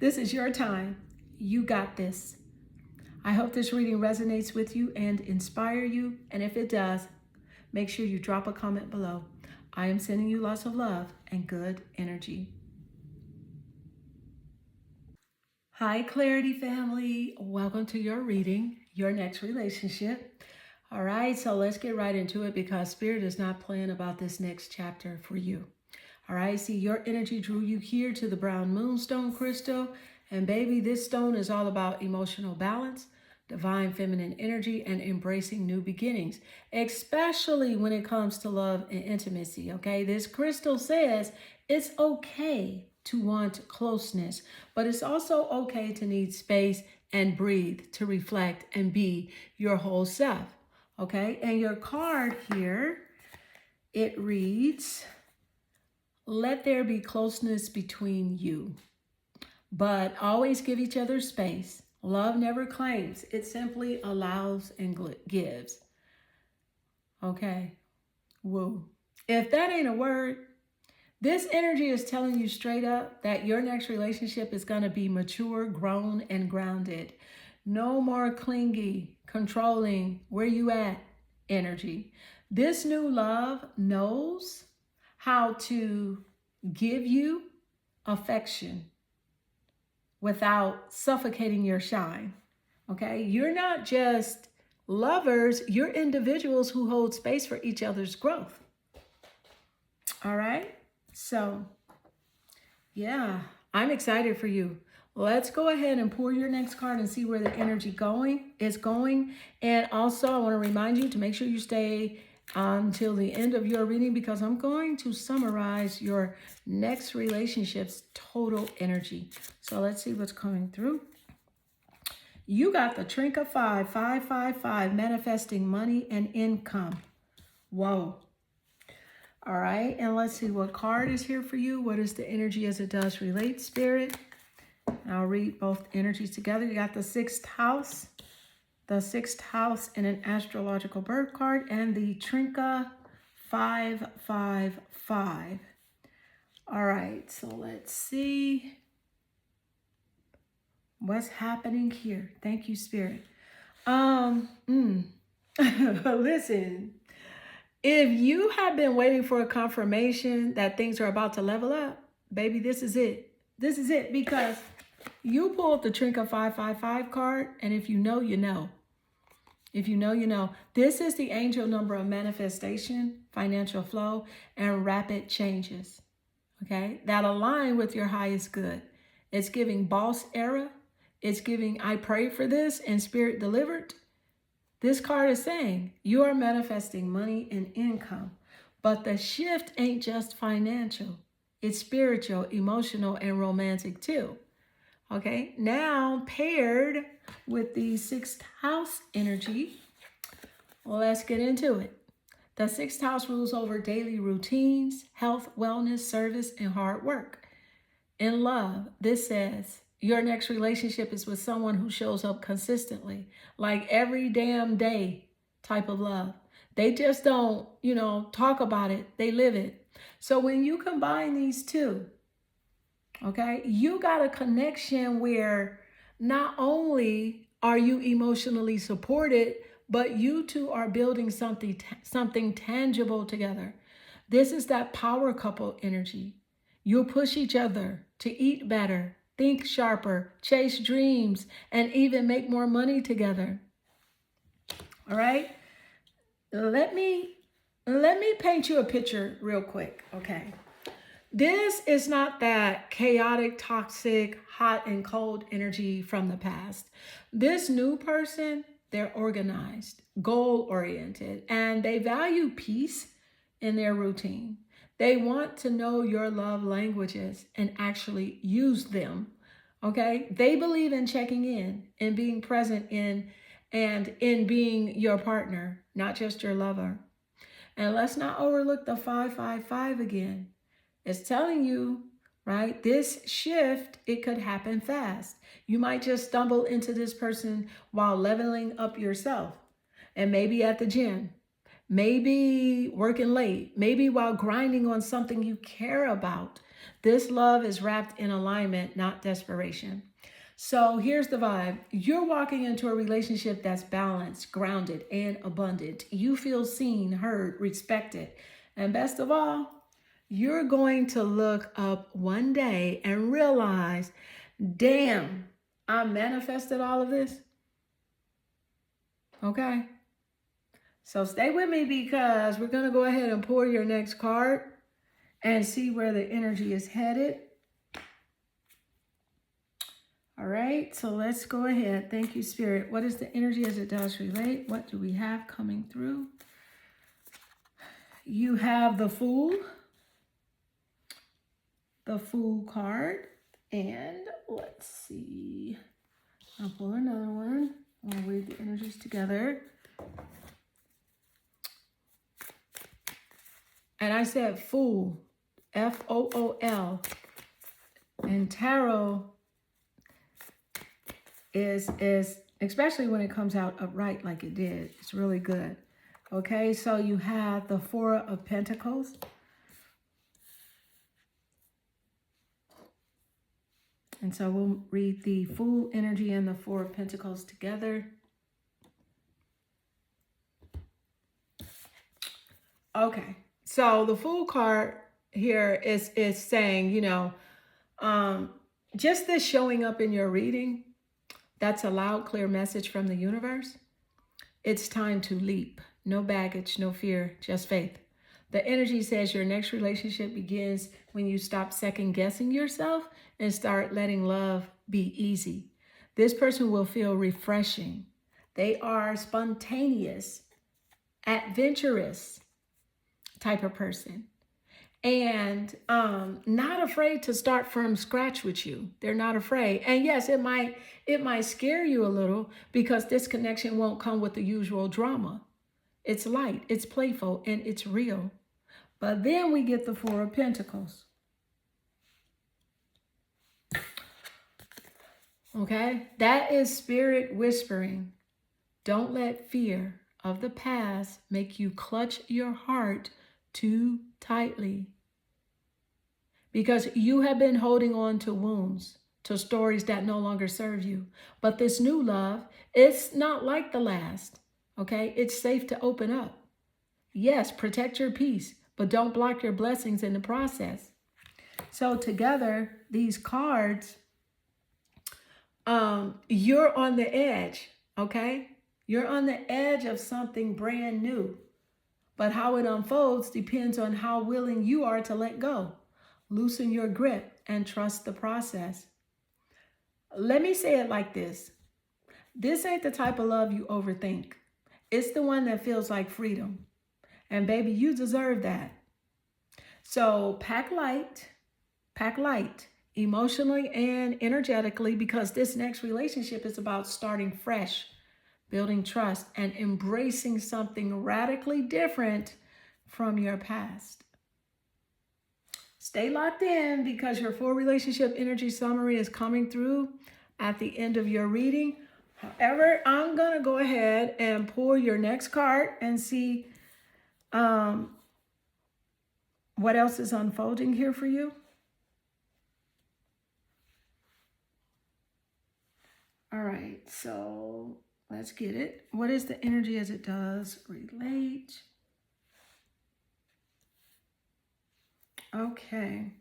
This is your time. You got this. I hope this reading resonates with you and inspire you. And if it does, make sure you drop a comment below. I am sending you lots of love and good energy. Hi, Clarity family. Welcome to your reading, your next relationship. All right, so let's get right into it because Spirit is not playing about this next chapter for you. All right, see, your energy drew you here to the brown moonstone crystal. And baby, this stone is all about emotional balance, divine feminine energy, and embracing new beginnings, especially when it comes to love and intimacy. Okay, this crystal says it's okay to want closeness, but it's also okay to need space and breathe, to reflect and be your whole self. Okay, and your card here, it reads, let there be closeness between you, but always give each other space. Love never claims, it simply allows and gives. Okay, woo. If that ain't a word, this energy is telling you straight up that your next relationship is going to be mature, grown, and grounded. No more clingy, controlling, where you at energy. This new love knows how to give you affection without suffocating your shine. Okay? You're not just lovers, you're individuals who hold space for each other's growth. All right? So, yeah, I'm excited for you. Let's go ahead and pull your next card and see where the energy is going. And also, I want to remind you to make sure you stay until the end of your reading because I'm going to summarize your next relationship's total energy. So let's see what's coming through. You got the Trinket 5, manifesting money and income. Whoa. All right, and let's see what card is here for you. What is the energy as it does relate, Spirit? I'll read both energies together. You got the 6th house. The 6th house in an astrological birth card. And the Trinket 5. All right, so let's see what's happening here. Thank you, Spirit. Listen. If you have been waiting for a confirmation that things are about to level up, baby, this is it. This is it because you pulled the Trinket 5 card, and if you know, you know. If you know, you know. This is the angel number of manifestation, financial flow, and rapid changes, okay, that align with your highest good. It's giving boss era. It's giving I prayed for this and Spirit delivered. This card is saying you are manifesting money and income, but the shift ain't just financial. It's spiritual, emotional, and romantic too. Okay, now paired with the 6th house energy, let's get into it. The 6th house rules over daily routines, health, wellness, service, and hard work. In love, this says, your next relationship is with someone who shows up consistently, like every damn day type of love. They just don't, talk about it. They live it. So when you combine these two, okay, you got a connection where not only are you emotionally supported, but you two are building something tangible together. This is that power couple energy. You'll push each other to eat better, think sharper, chase dreams, and even make more money together. All right? Let me paint you a picture real quick, okay? This is not that chaotic, toxic, hot and cold energy from the past. This new person, they're organized, goal-oriented, and they value peace in their routine. They want to know your love languages and actually use them, okay? They believe in checking in being present in being your partner, not just your lover. And let's not overlook the 5 again. It's telling you, right? This shift, it could happen fast. You might just stumble into this person while leveling up yourself and maybe at the gym. maybe working late, maybe while grinding on something you care about. This love is wrapped in alignment, not desperation. So here's the vibe. You're walking into a relationship that's balanced, grounded, and abundant. You feel seen, heard, respected. And best of all, you're going to look up one day and realize, damn, I manifested all of this. Okay? So stay with me because we're going to go ahead and pull your next card and see where the energy is headed. All right, so let's go ahead. Thank you, Spirit. What is the energy as it does relate? What do we have coming through? You have the Fool card. And let's see. I'll pull another one. I'll read the energies together. And I said Fool, Fool. And tarot is especially when it comes out upright like it did, it's really good. Okay, so you have the Four of Pentacles. And so we'll read the Fool energy and the Four of Pentacles together. Okay, so the Fool card here is saying, you know, just this showing up in your reading, that's a loud, clear message from the universe. It's time to leap. No baggage, no fear, just faith. The energy says your next relationship begins when you stop second guessing yourself and start letting love be easy. This person will feel refreshing. They are spontaneous, adventurous type of person. And not afraid to start from scratch with you. They're not afraid. And yes, it might scare you a little because this connection won't come with the usual drama. It's light, it's playful, and it's real. But then we get the Four of Pentacles. Okay, that is Spirit whispering. Don't let fear of the past make you clutch your heart too tightly. Because you have been holding on to wounds, to stories that no longer serve you. But this new love, it's not like the last, okay? It's safe to open up. Yes, protect your peace, but don't block your blessings in the process. So together, these cards, you're on the edge, okay? You're on the edge of something brand new. But how it unfolds depends on how willing you are to let go. Loosen your grip and trust the process. Let me say it like this. This ain't the type of love you overthink. It's the one that feels like freedom. And baby, you deserve that. So pack light, emotionally and energetically, because this next relationship is about starting fresh, building trust, and embracing something radically different from your past. Stay locked in because your full relationship energy summary is coming through at the end of your reading. However, I'm going to go ahead and pull your next card and see what else is unfolding here for you. All right, so let's get it. What is the energy as it does relate? Okay.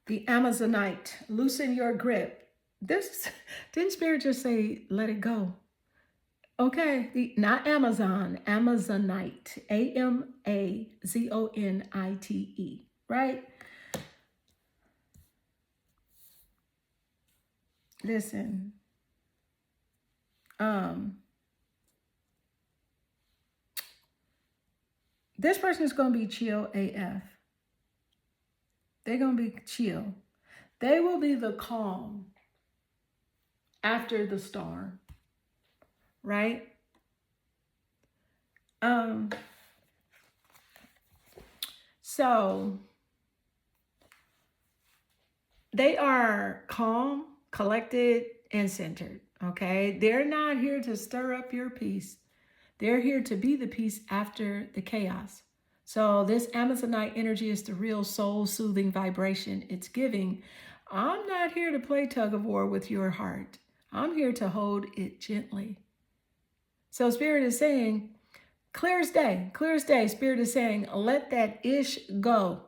The Amazonite, loosen your grip. This, didn't Spirit just say, let it go? Okay, not Amazon, Amazonite, Amazonite, right? Listen, this person is going to be chill AF. They're going to be chill. They will be the calm after the storm, right? So they are calm, collected, and centered, Okay? They're not here to stir up your peace. They're here to be the peace after the chaos. So this Amazonite energy is the real soul-soothing vibration it's giving. I'm not here to play tug of war with your heart. I'm here to hold it gently. So Spirit is saying, clear as day, Spirit is saying, let that ish go.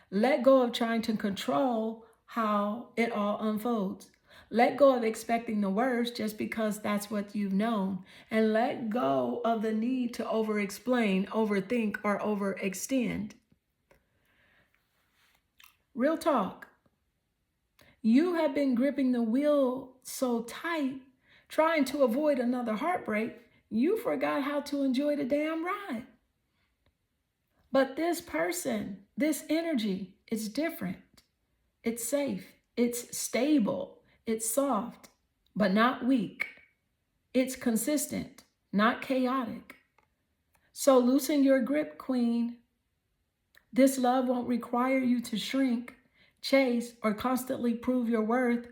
Let go of trying to control how it all unfolds. Let go of expecting the worst just because that's what you've known. And let go of the need to over-explain, overthink, or overextend. Real talk. You have been gripping the wheel so tight, trying to avoid another heartbreak, you forgot how to enjoy the damn ride. But this person, this energy, it's different. It's safe. It's stable. It's soft, but not weak. It's consistent, not chaotic. So loosen your grip, Queen. This love won't require you to shrink, chase, or constantly prove your worth.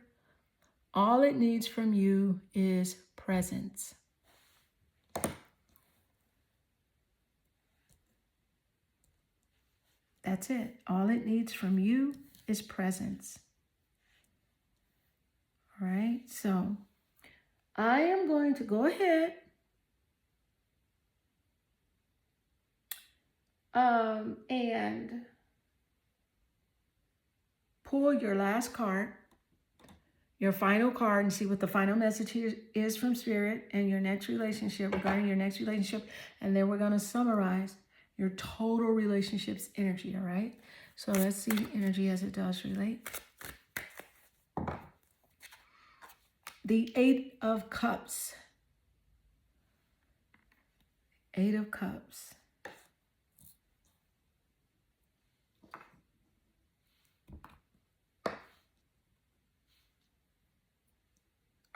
All it needs from you is presence. That's it. All it needs from you is presence. All right, so I am going to go ahead and pull your last card, your final card, and see what the final message is from Spirit and your next relationship, regarding your next relationship. And then we're going to summarize your total relationship's energy, all right? So let's see the energy as it does relate. The Eight of Cups. Eight of Cups.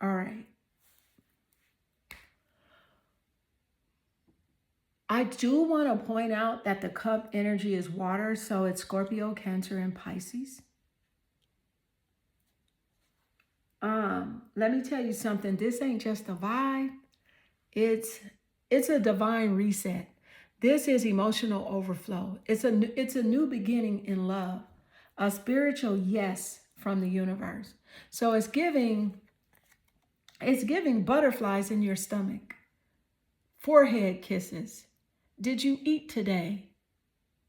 All right. I do want to point out that the cup energy is water, so it's Scorpio, Cancer, and Pisces. Let me tell you something. This ain't just a vibe. It's a divine reset. This is emotional overflow. It's a new beginning in love, a spiritual yes from the universe. So it's giving butterflies in your stomach, forehead kisses. Did you eat today?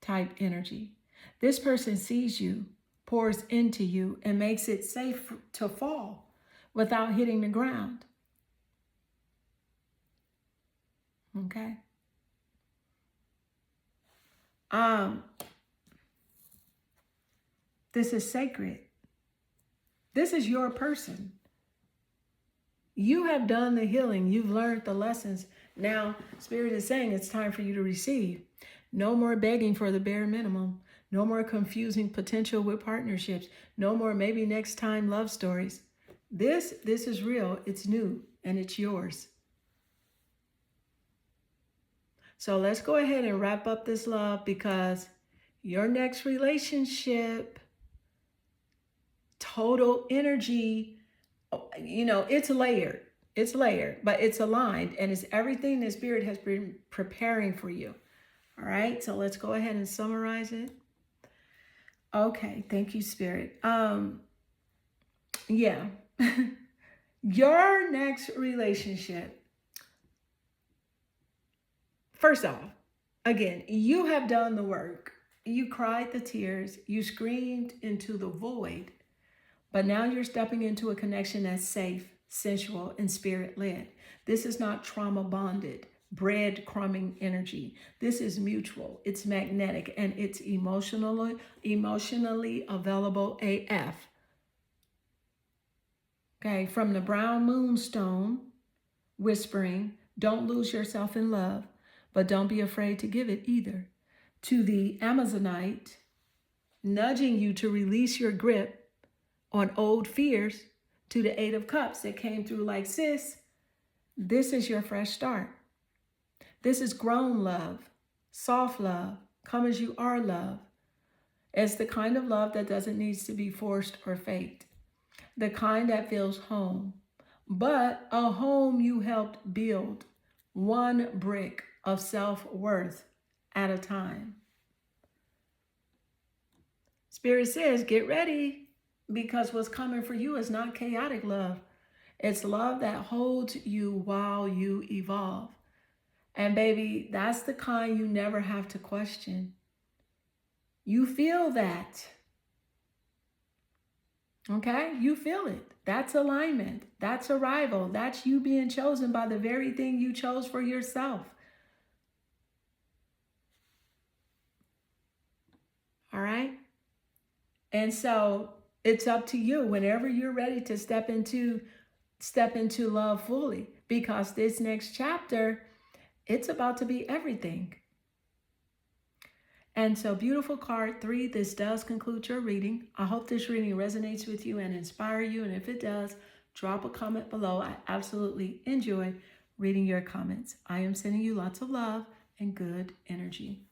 Type energy. This person sees you, pours into you, and makes it safe to fall without hitting the ground. Okay. This is sacred. This is your person. You have done the healing. You've learned the lessons. Now, Spirit is saying it's time for you to receive. No more begging for the bare minimum. No more confusing potential with partnerships. No more maybe next time love stories. This is real. It's new and it's yours. So let's go ahead and wrap up this love, because your next relationship, total energy, you know, it's layered, but it's aligned, and it's everything the Spirit has been preparing for you. All right, so let's go ahead and summarize it. Okay, thank you, Spirit. Yeah, your next relationship. First off, again, you have done the work. You cried the tears. You screamed into the void. But now you're stepping into a connection that's safe, sensual, and spirit-led. This is not trauma-bonded, breadcrumbing energy. This is mutual. It's magnetic, and it's emotionally available AF. Okay, from the brown moonstone, whispering, don't lose yourself in love, but don't be afraid to give it either, to the Amazonite, nudging you to release your grip on old fears, to the Eight of Cups that came through like, sis, this is your fresh start. This is grown love, soft love, come as you are love. It's the kind of love that doesn't need to be forced or faked. The kind that feels home, but a home you helped build, one brick of self-worth at a time. Spirit says, get ready, because what's coming for you is not chaotic love. It's love that holds you while you evolve. And baby, that's the kind you never have to question. You feel that. Okay? You feel it. That's alignment. That's arrival. That's you being chosen by the very thing you chose for yourself. All right? And so it's up to you whenever you're ready to step into love fully, because this next chapter, it's about to be everything. And so, beautiful card 3, this does conclude your reading. I hope this reading resonates with you and inspire you. And if it does, drop a comment below. I absolutely enjoy reading your comments. I am sending you lots of love and good energy.